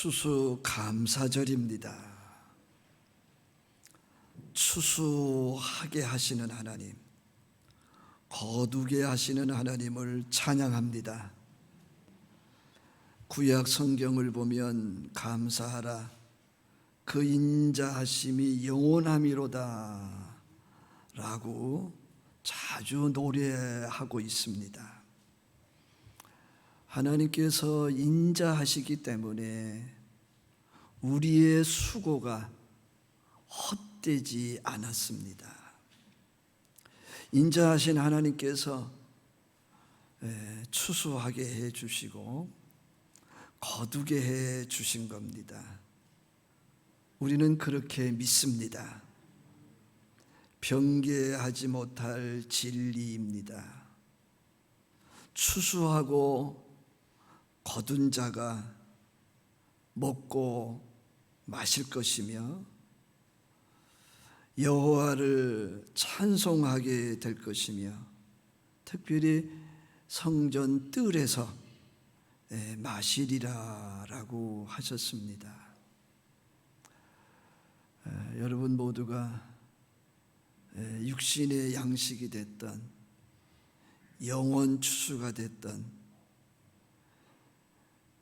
추수감사절입니다. 추수하게 하시는 하나님, 거두게 하시는 하나님을 찬양합니다. 구약 성경을 보면 감사하라, 그 인자하심이 영원함이로다 라고 자주 노래하고 있습니다. 하나님께서 인자하시기 때문에 우리의 수고가 헛되지 않았습니다. 인자하신 하나님께서 추수하게 해 주시고 거두게 해 주신 겁니다. 우리는 그렇게 믿습니다. 변개하지 못할 진리입니다. 추수하고 거둔 자가 먹고 마실 것이며 여호와를 찬송하게 될 것이며 특별히 성전 뜰에서 마시리라 라고 하셨습니다. 여러분 모두가 육신의 양식이 됐던 영원 추수가 됐던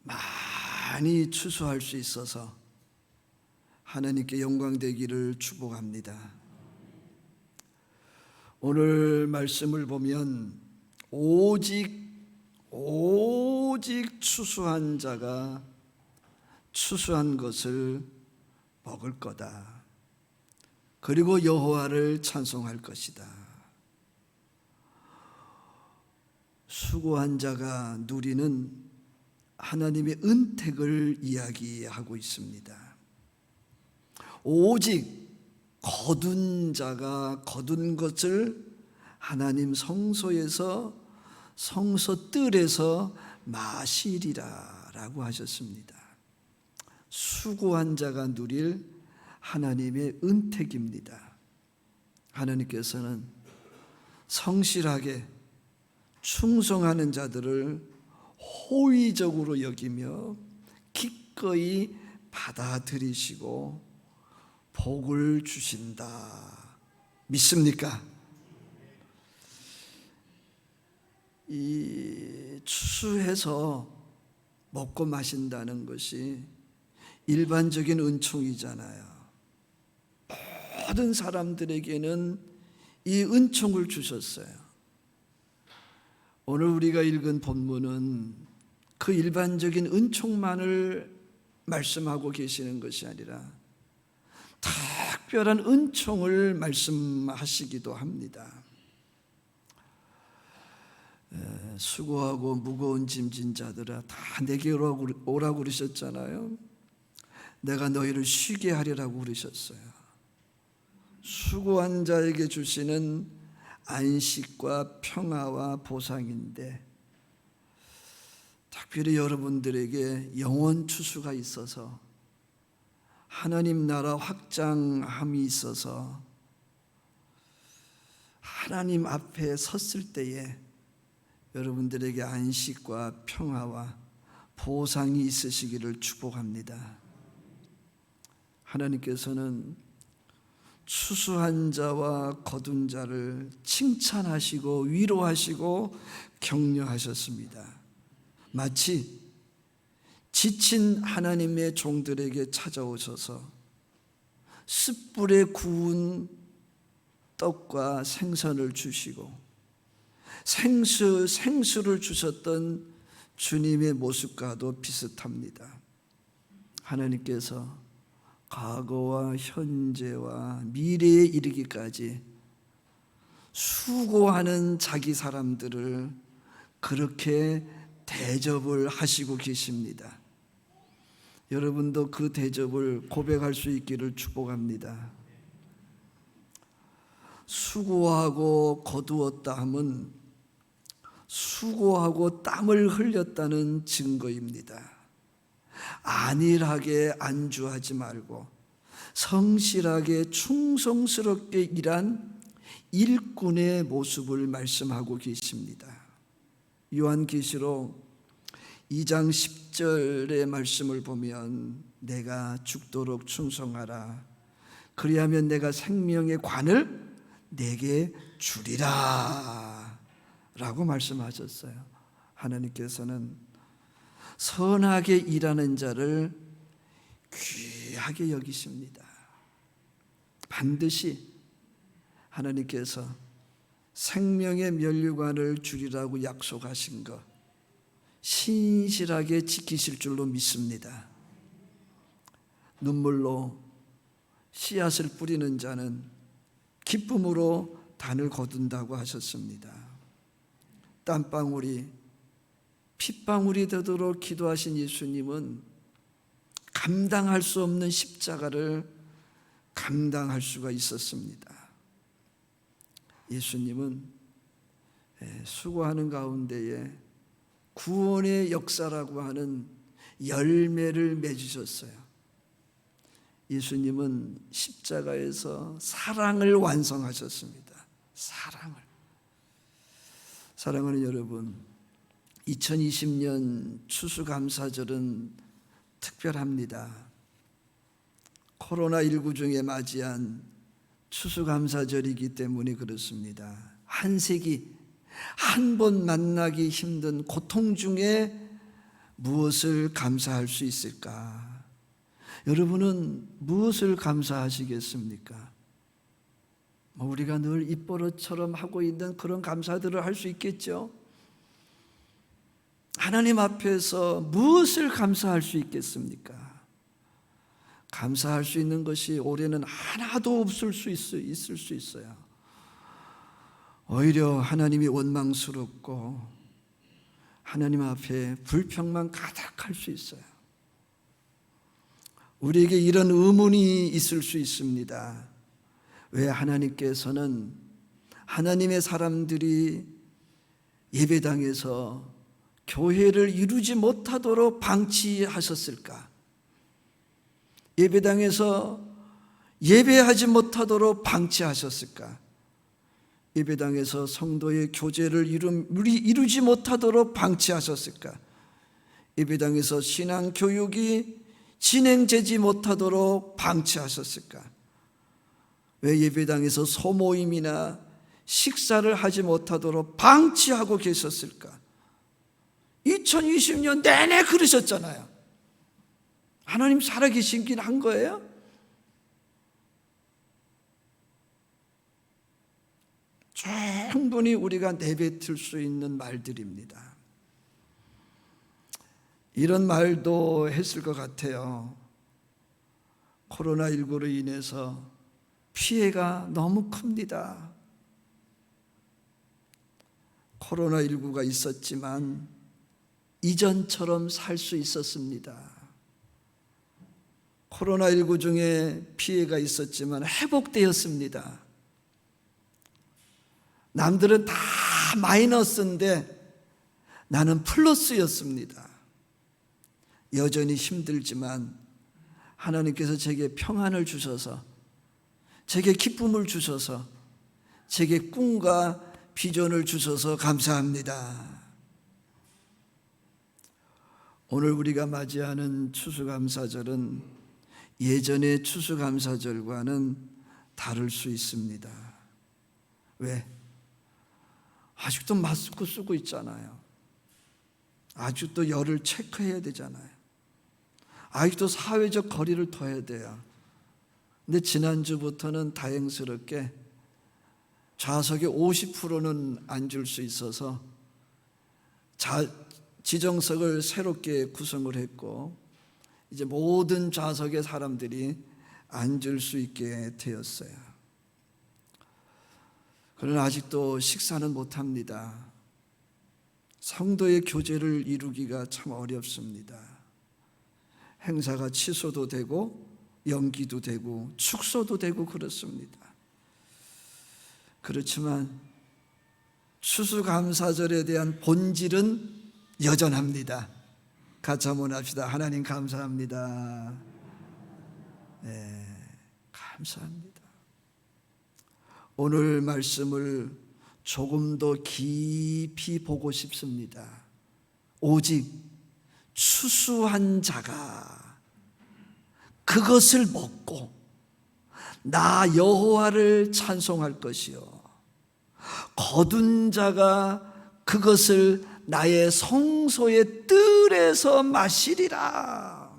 많이 추수할 수 있어서 하나님께 영광 되기를 축복합니다. 오늘 말씀을 보면 오직 추수한 자가 추수한 것을 먹을 거다. 그리고 여호와를 찬송할 것이다. 수고한 자가 누리는 하나님의 은택을 이야기하고 있습니다. 오직 거둔 자가 거둔 것을 하나님 성소에서 성소 뜰에서 마시리라 라고 하셨습니다. 수고한 자가 누릴 하나님의 은택입니다. 하나님께서는 성실하게 충성하는 자들을 호의적으로 여기며 기꺼이 받아들이시고 복을 주신다. 믿습니까? 이 추수해서 먹고 마신다는 것이 일반적인 은총이잖아요. 모든 사람들에게는 이 은총을 주셨어요. 오늘 우리가 읽은 본문은 그 일반적인 은총만을 말씀하고 계시는 것이 아니라 특별한 은총을 말씀하시기도 합니다. 수고하고 무거운 짐진 자들아 다 내게 오라고 그러셨잖아요. 내가 너희를 쉬게 하리라고 그러셨어요. 수고한 자에게 주시는 안식과 평화와 보상인데 특별히 여러분들에게 영원 추수가 있어서 하나님 나라 확장함이 있어서 하나님 앞에 섰을 때에 여러분들에게 안식과 평화와 보상이 있으시기를 축복합니다. 하나님께서는 추수한 자와 거둔 자를 칭찬하시고 위로하시고 격려하셨습니다. 마치 지친 하나님의 종들에게 찾아오셔서 숯불에 구운 떡과 생선을 주시고 생수를 주셨던 주님의 모습과도 비슷합니다. 하나님께서 과거와 현재와 미래에 이르기까지 수고하는 자기 사람들을 그렇게 대접을 하시고 계십니다. 여러분도 그 대접을 고백할 수 있기를 축복합니다. 수고하고 거두었다 함은 수고하고 땀을 흘렸다는 증거입니다. 안일하게 안주하지 말고 성실하게 충성스럽게 일한 일꾼의 모습을 말씀하고 계십니다. 요한계시록 2장 10절의 말씀을 보면 내가 죽도록 충성하라. 그리하면 내가 생명의 관을 내게 주리라 라고 말씀하셨어요. 하나님께서는 선하게 일하는 자를 귀하게 여기십니다. 반드시 하나님께서 생명의 면류관을 주리라고 약속하신 것 신실하게 지키실 줄로 믿습니다. 눈물로 씨앗을 뿌리는 자는 기쁨으로 단을 거둔다고 하셨습니다. 땀방울이 핏방울이 되도록 기도하신 예수님은 감당할 수 없는 십자가를 감당할 수가 있었습니다. 예수님은 수고하는 가운데에 구원의 역사라고 하는 열매를 맺으셨어요. 예수님은 십자가에서 사랑을 완성하셨습니다. 사랑하는 여러분, 2020년 추수감사절은 특별합니다. 코로나19 중에 맞이한 추수감사절이기 때문에 그렇습니다. 한 세기 한 번 만나기 힘든 고통 중에 무엇을 감사할 수 있을까? 여러분은 무엇을 감사하시겠습니까? 우리가 늘 입버릇처럼 하고 있는 그런 감사들을 할 수 있겠죠. 하나님 앞에서 무엇을 감사할 수 있겠습니까? 감사할 수 있는 것이 올해는 하나도 없을 수 있을 수 있어요. 오히려 하나님이 원망스럽고 하나님 앞에 불평만 가득할 수 있어요. 우리에게 이런 의문이 있을 수 있습니다. 왜 하나님께서는 하나님의 사람들이 예배당에서 교회를 이루지 못하도록 방치하셨을까? 예배당에서 예배하지 못하도록 방치하셨을까? 예배당에서 성도의 교제를 이루지 못하도록 방치하셨을까? 예배당에서 신앙 교육이 진행되지 못하도록 방치하셨을까? 왜 예배당에서 소모임이나 식사를 하지 못하도록 방치하고 계셨을까? 2020년 내내 그러셨잖아요. 하나님 살아계신긴 한 거예요? 충분히 우리가 내뱉을 수 있는 말들입니다. 이런 말도 했을 것 같아요. 코로나19로 인해서 피해가 너무 큽니다. 코로나19가 있었지만 이전처럼 살 수 있었습니다. 코로나19 중에 피해가 있었지만 회복되었습니다. 남들은 다 마이너스인데 나는 플러스였습니다. 여전히 힘들지만 하나님께서 제게 평안을 주셔서, 제게 기쁨을 주셔서, 제게 꿈과 비전을 주셔서 감사합니다. 오늘 우리가 맞이하는 추수감사절은 예전의 추수감사절과는 다를 수 있습니다. 왜? 아직도 마스크 쓰고 있잖아요. 아직도 열을 체크해야 되잖아요. 아직도 사회적 거리를 둬야 돼요. 근데 지난주부터는 다행스럽게 좌석의 50%는 앉을 수 있어서 지정석을 새롭게 구성을 했고 이제 모든 좌석의 사람들이 앉을 수 있게 되었어요. 그러나 아직도 식사는 못합니다. 성도의 교제를 이루기가 참 어렵습니다. 행사가 취소도 되고 연기도 되고 축소도 되고 그렇습니다. 그렇지만 추수감사절에 대한 본질은 여전합니다. 같이 한번 합시다. 하나님 감사합니다. 네, 감사합니다. 오늘 말씀을 조금 더 깊이 보고 싶습니다. 오직 추수한 자가 그것을 먹고 나 여호와를 찬송할 것이요 거둔 자가 그것을 나의 성소의 뜰에서 마시리라.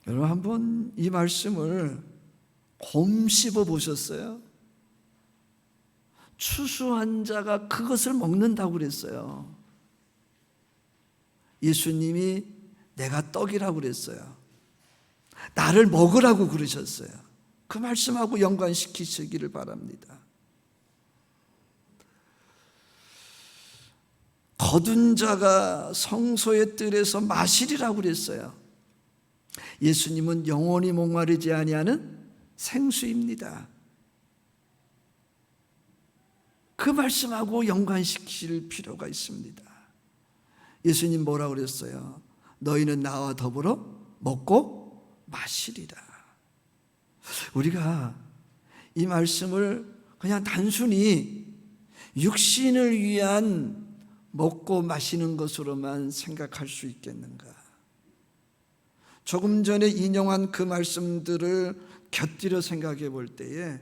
여러분 한번 이 말씀을 곰씹어 보셨어요? 추수한 자가 그것을 먹는다고 그랬어요. 예수님이 내가 떡이라고 그랬어요. 나를 먹으라고 그러셨어요. 그 말씀하고 연관시키시기를 바랍니다. 거둔 자가 성소의 뜰에서 마시리라고 그랬어요. 예수님은 영원히 목마르지 아니하는 생수입니다. 그 말씀하고 연관시킬 필요가 있습니다. 예수님 뭐라고 그랬어요? 너희는 나와 더불어 먹고 마시리라. 우리가 이 말씀을 그냥 단순히 육신을 위한 먹고 마시는 것으로만 생각할 수 있겠는가? 조금 전에 인용한 그 말씀들을 곁들여 생각해 볼 때에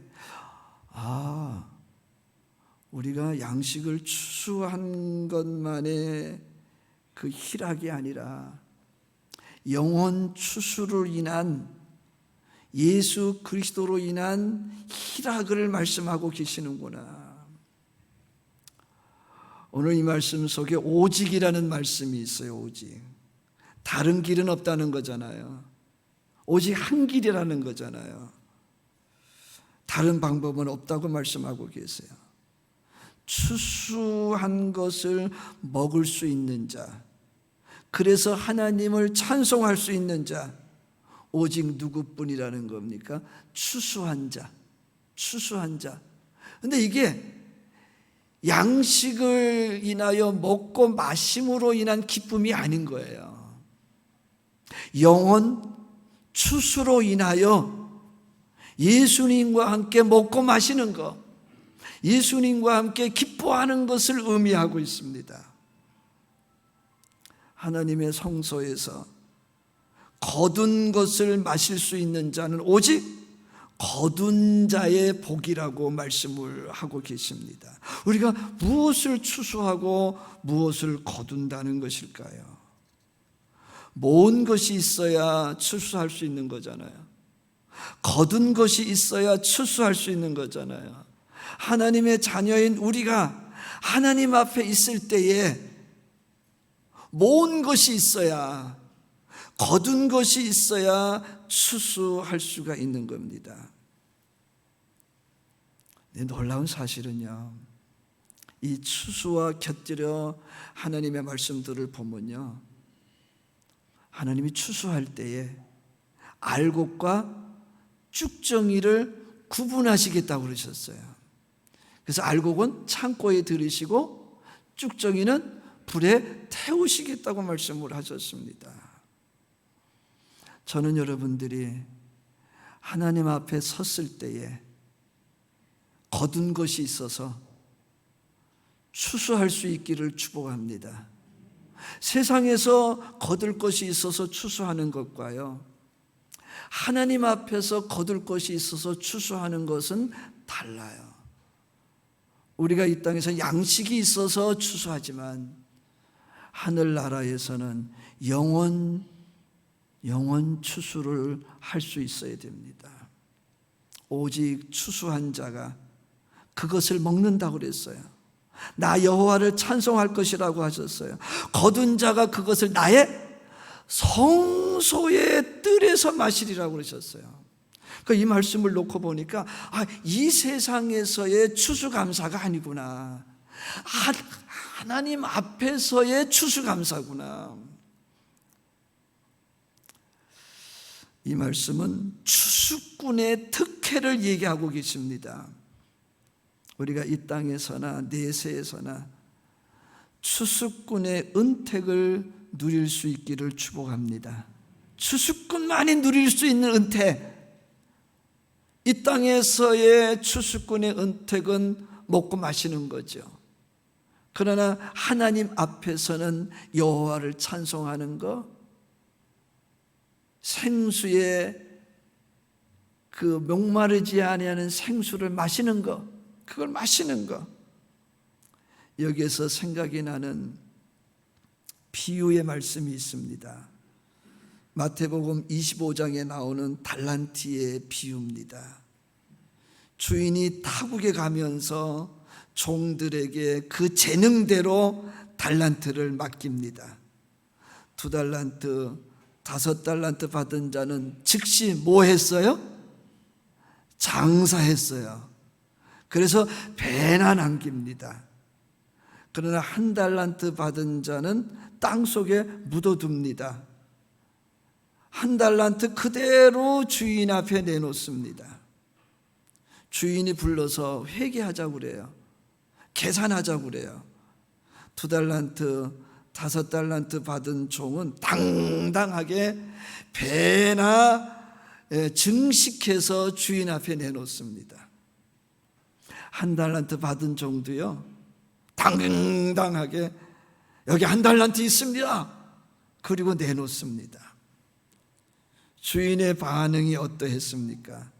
우리가 양식을 추수한 것만의 그 희락이 아니라 영혼 추수로 인한 예수 그리스도로 인한 희락을 말씀하고 계시는구나. 오늘 이 말씀 속에 오직이라는 말씀이 있어요. 오직. 다른 길은 없다는 거잖아요. 오직 한 길이라는 거잖아요. 다른 방법은 없다고 말씀하고 계세요. 추수한 것을 먹을 수 있는 자, 그래서 하나님을 찬송할 수 있는 자, 오직 누구뿐이라는 겁니까? 추수한 자, 추수한 자. 근데 이게 양식을 인하여 먹고 마심으로 인한 기쁨이 아닌 거예요. 영혼 추수로 인하여 예수님과 함께 먹고 마시는 것, 예수님과 함께 기뻐하는 것을 의미하고 있습니다. 하나님의 성소에서 거둔 것을 마실 수 있는 자는 오직 거둔 자의 복이라고 말씀을 하고 계십니다. 우리가 무엇을 추수하고 무엇을 거둔다는 것일까요? 모은 것이 있어야 추수할 수 있는 거잖아요. 거둔 것이 있어야 추수할 수 있는 거잖아요. 하나님의 자녀인 우리가 하나님 앞에 있을 때에 모은 것이 있어야, 거둔 것이 있어야 추수할 수가 있는 겁니다. 놀라운 사실은요, 이 추수와 곁들여 하나님의 말씀들을 보면요, 하나님이 추수할 때에 알곡과 쭉정이를 구분하시겠다고 그러셨어요. 그래서 알곡은 창고에 들이시고 쭉정이는 불에 태우시겠다고 말씀을 하셨습니다. 저는 여러분들이 하나님 앞에 섰을 때에 거둔 것이 있어서 추수할 수 있기를 축복합니다. 세상에서 거둘 것이 있어서 추수하는 것과요, 하나님 앞에서 거둘 것이 있어서 추수하는 것은 달라요. 우리가 이 땅에서 양식이 있어서 추수하지만 하늘나라에서는 영원 추수를 할 수 있어야 됩니다. 오직 추수한 자가 그것을 먹는다고 그랬어요. 나 여호와를 찬송할 것이라고 하셨어요. 거둔 자가 그것을 나의 성소의 뜰에서 마시리라고 그러셨어요. 이 말씀을 놓고 보니까 이 세상에서의 추수감사가 아니구나, 하나님 앞에서의 추수감사구나. 이 말씀은 추수꾼의 특혜를 얘기하고 계십니다. 우리가 이 땅에서나 내세에서나 추수꾼의 은택을 누릴 수 있기를 축복합니다. 추수꾼만이 누릴 수 있는 은택, 이 땅에서의 추수꾼의 은택은 먹고 마시는 거죠. 그러나 하나님 앞에서는 여호와를 찬송하는 것, 생수의 그 목마르지 아니하는 생수를 마시는 것, 그걸 마시는 것. 여기에서 생각이 나는 비유의 말씀이 있습니다. 마태복음 25장에 나오는 달란트의 비유입니다. 주인이 타국에 가면서 종들에게 그 재능대로 달란트를 맡깁니다. 2달란트, 5달란트 받은 자는 즉시 뭐 했어요? 장사했어요. 그래서 배나 남깁니다. 그러나 1달란트 받은 자는 땅 속에 묻어둡니다. 1달란트 그대로 주인 앞에 내놓습니다. 주인이 불러서 회개하자고 그래요. 계산하자고 그래요. 2달란트, 5달란트 받은 종은 당당하게 배나 증식해서 주인 앞에 내놓습니다. 1달란트 받은 종도요, 당당하게 여기 1달란트 있습니다. 그리고 내놓습니다. 주인의 반응이 어떠했습니까?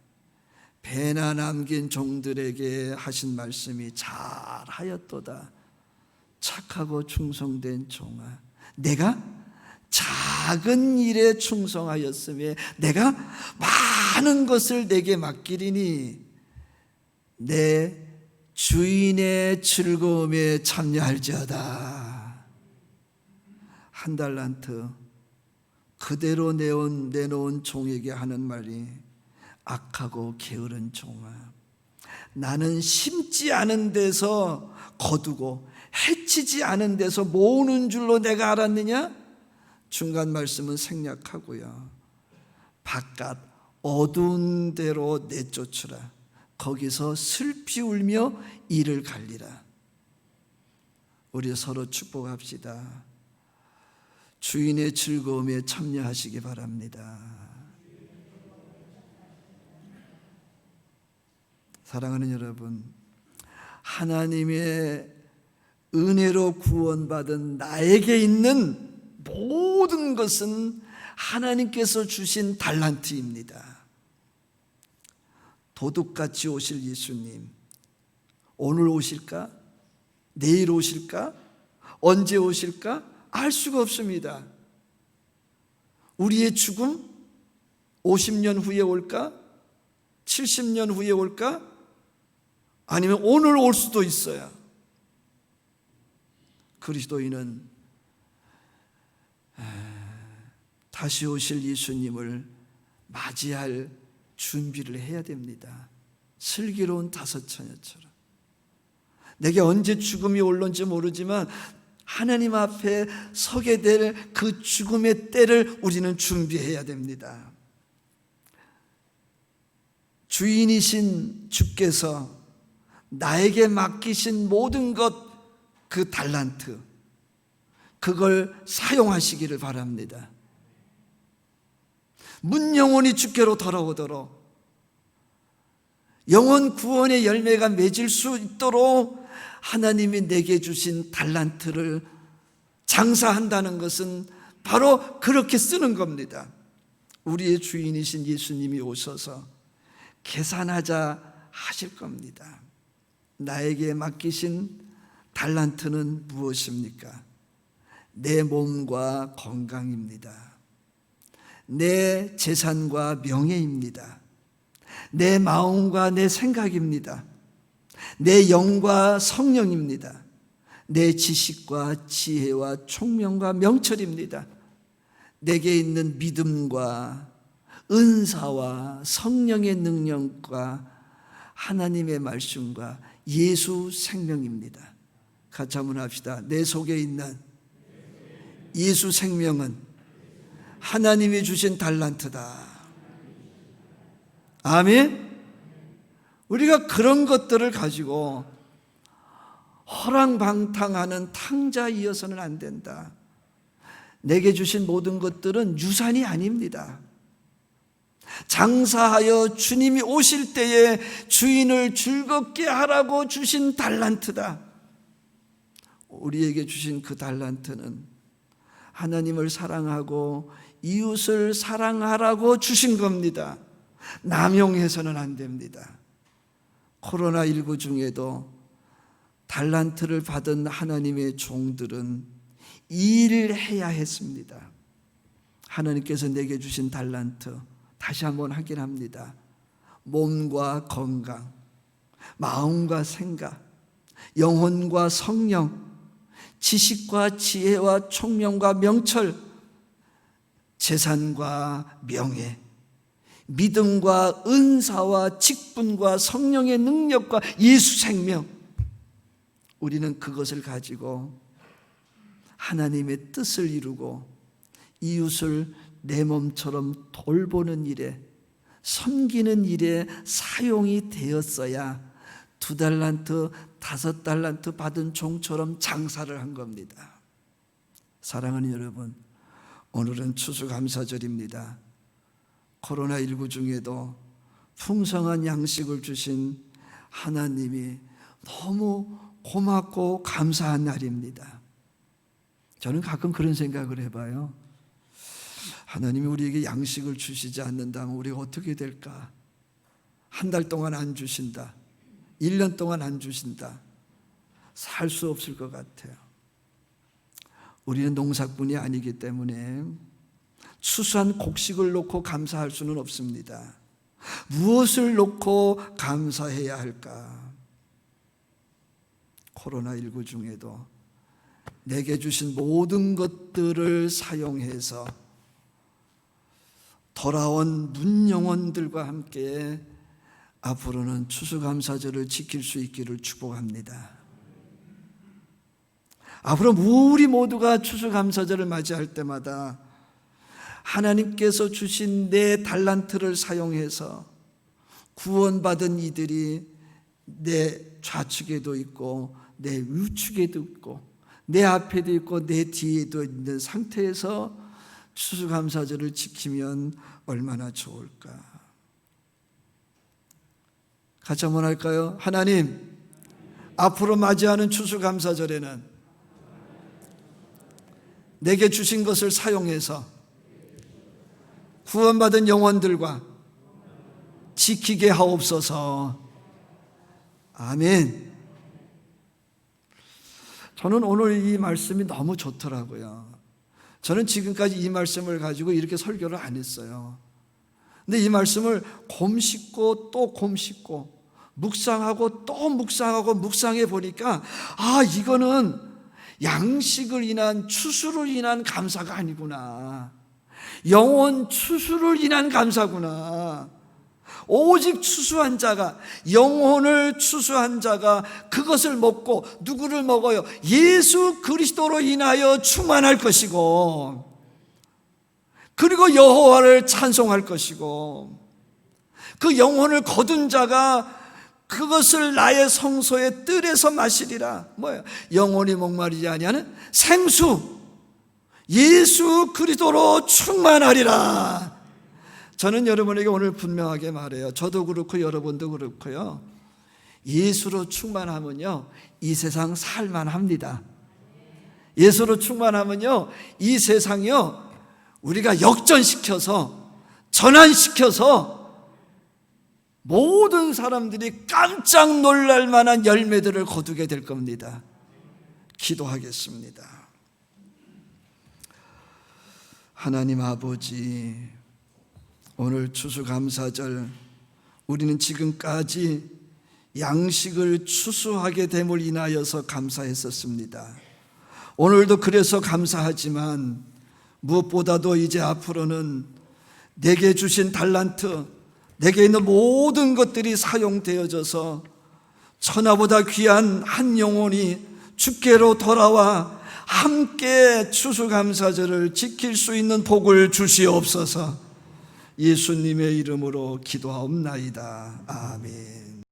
배나 남긴 종들에게 하신 말씀이 잘하였도다. 착하고 충성된 종아, 내가 작은 일에 충성하였으며 내가 많은 것을 내게 맡기리니 내 주인의 즐거움에 참여할지어다. 1달란트 그대로 내놓은 종에게 하는 말이, 악하고 게으른 종아, 나는 심지 않은 데서 거두고 해치지 않은 데서 모으는 줄로 내가 알았느냐? 중간 말씀은 생략하고요, 바깥 어두운 데로 내쫓으라. 거기서 슬피 울며 이를 갈리라. 우리 서로 축복합시다. 주인의 즐거움에 참여하시기 바랍니다. 사랑하는 여러분, 하나님의 은혜로 구원받은 나에게 있는 모든 것은 하나님께서 주신 달란트입니다. 도둑같이 오실 예수님, 오늘 오실까? 내일 오실까? 언제 오실까? 알 수가 없습니다. 우리의 죽음 50년 후에 올까? 70년 후에 올까? 아니면 오늘 올 수도 있어요. 그리스도인은 다시 오실 예수님을 맞이할 준비를 해야 됩니다. 슬기로운 5처녀처럼. 내게 언제 죽음이 올런지 모르지만 하나님 앞에 서게 될 그 죽음의 때를 우리는 준비해야 됩니다. 주인이신 주께서 나에게 맡기신 모든 것, 그 달란트, 그걸 사용하시기를 바랍니다. 문영원히 주께로 돌아오도록, 영원 구원의 열매가 맺을 수 있도록 하나님이 내게 주신 달란트를 장사한다는 것은 바로 그렇게 쓰는 겁니다. 우리의 주인이신 예수님이 오셔서 계산하자 하실 겁니다. 나에게 맡기신 달란트는 무엇입니까? 내 몸과 건강입니다. 내 재산과 명예입니다. 내 마음과 내 생각입니다. 내 영과 성령입니다. 내 지식과 지혜와 총명과 명철입니다. 내게 있는 믿음과 은사와 성령의 능력과 하나님의 말씀과 예수 생명입니다. 같이 한번 합시다. 내 속에 있는 예수 생명은 하나님이 주신 달란트다. 아멘. 우리가 그런 것들을 가지고 허랑방탕하는 탕자이어서는 안 된다. 내게 주신 모든 것들은 유산이 아닙니다. 장사하여 주님이 오실 때에 주인을 즐겁게 하라고 주신 달란트다. 우리에게 주신 그 달란트는 하나님을 사랑하고 이웃을 사랑하라고 주신 겁니다. 남용해서는 안 됩니다. 코로나19 중에도 달란트를 받은 하나님의 종들은 일을 해야 했습니다. 하나님께서 내게 주신 달란트 다시 한번 확인합니다. 몸과 건강, 마음과 생각, 영혼과 성령, 지식과 지혜와 총명과 명철, 재산과 명예, 믿음과 은사와 직분과 성령의 능력과 예수 생명, 우리는 그것을 가지고 하나님의 뜻을 이루고 이웃을 내 몸처럼 돌보는 일에, 섬기는 일에 사용이 되었어야 2달란트, 5달란트 받은 종처럼 장사를 한 겁니다. 사랑하는 여러분, 오늘은 추수감사절입니다. 코로나19 중에도 풍성한 양식을 주신 하나님이 너무 고맙고 감사한 날입니다. 저는 가끔 그런 생각을 해봐요. 하나님이 우리에게 양식을 주시지 않는다면 우리가 어떻게 될까? 한 달 동안 안 주신다, 1년 동안 안 주신다, 살 수 없을 것 같아요. 우리는 농사꾼이 아니기 때문에 추수한 곡식을 놓고 감사할 수는 없습니다. 무엇을 놓고 감사해야 할까? 코로나19 중에도 내게 주신 모든 것들을 사용해서 돌아온 문영혼들과 함께 앞으로는 추수감사절을 지킬 수 있기를 축복합니다. 앞으로 우리 모두가 추수감사절을 맞이할 때마다 하나님께서 주신 내 달란트를 사용해서 구원받은 이들이 내 좌측에도 있고 내 우측에도 있고 내 앞에도 있고 내 뒤에도 있는 상태에서 추수감사절을 지키면 얼마나 좋을까? 같이 한번 할까요? 하나님, 앞으로 맞이하는 추수감사절에는 내게 주신 것을 사용해서 구원받은 영혼들과 지키게 하옵소서. 아멘. 저는 오늘 이 말씀이 너무 좋더라고요. 저는 지금까지 이 말씀을 가지고 이렇게 설교를 안 했어요. 근데 이 말씀을 곰씹고 또 곰씹고 묵상하고 또 묵상하고 묵상해 보니까 이거는 양식을 인한 추수를 인한 감사가 아니구나. 영혼 추수를 인한 감사구나. 오직 추수한 자가, 영혼을 추수한 자가 그것을 먹고 누구를 먹어요? 예수 그리스도로 인하여 충만할 것이고, 그리고 여호와를 찬송할 것이고, 그 영혼을 거둔 자가 그것을 나의 성소의 뜰에서 마시리라. 뭐예요? 영혼이 목마르지 아니하는 생수, 예수 그리스도로 충만하리라. 저는 여러분에게 오늘 분명하게 말해요. 저도 그렇고 여러분도 그렇고요. 예수로 충만하면요, 이 세상 살만합니다. 예수로 충만하면요, 이 세상이요, 우리가 역전시켜서, 전환시켜서 모든 사람들이 깜짝 놀랄 만한 열매들을 거두게 될 겁니다. 기도하겠습니다. 하나님 아버지, 오늘 추수감사절 우리는 지금까지 양식을 추수하게 됨을 인하여서 감사했었습니다. 오늘도 그래서 감사하지만 무엇보다도 이제 앞으로는 내게 주신 달란트, 내게 있는 모든 것들이 사용되어져서 천하보다 귀한 한 영혼이 주께로 돌아와 함께 추수감사절을 지킬 수 있는 복을 주시옵소서. 예수님의 이름으로 기도하옵나이다. 아멘.